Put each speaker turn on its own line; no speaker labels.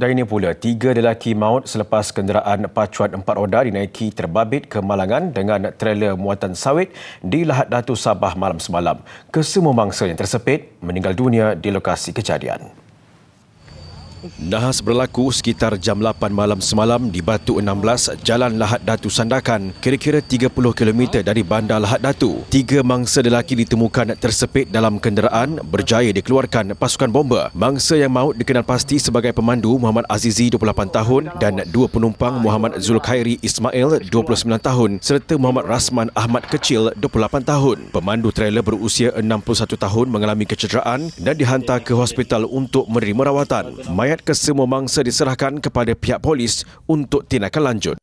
Dan ini pula, 3 lelaki maut selepas kenderaan pacuan 4 roda dinaiki terbabit ke Malangan dengan trailer muatan sawit di Lahad Datu, Sabah malam semalam. Kesemua mangsa yang tersepit meninggal dunia di lokasi kejadian. Nahas berlaku sekitar jam 8 malam semalam di Batu 16, Jalan Lahad Datu Sandakan, kira-kira 30 km dari Bandar Lahad Datu. 3 mangsa lelaki ditemukan tersepit dalam kenderaan, berjaya dikeluarkan pasukan bomba. Mangsa yang maut dikenal pasti sebagai pemandu Muhammad Azizi 28 tahun dan 2 penumpang Muhammad Zulkhairi Ismail 29 tahun serta Muhammad Rasman Ahmad Kecil 28 tahun. Pemandu trailer berusia 61 tahun mengalami kecederaan dan dihantar ke hospital untuk menerima rawatan. Mayat kesemua mangsa diserahkan kepada pihak polis untuk tindakan lanjut.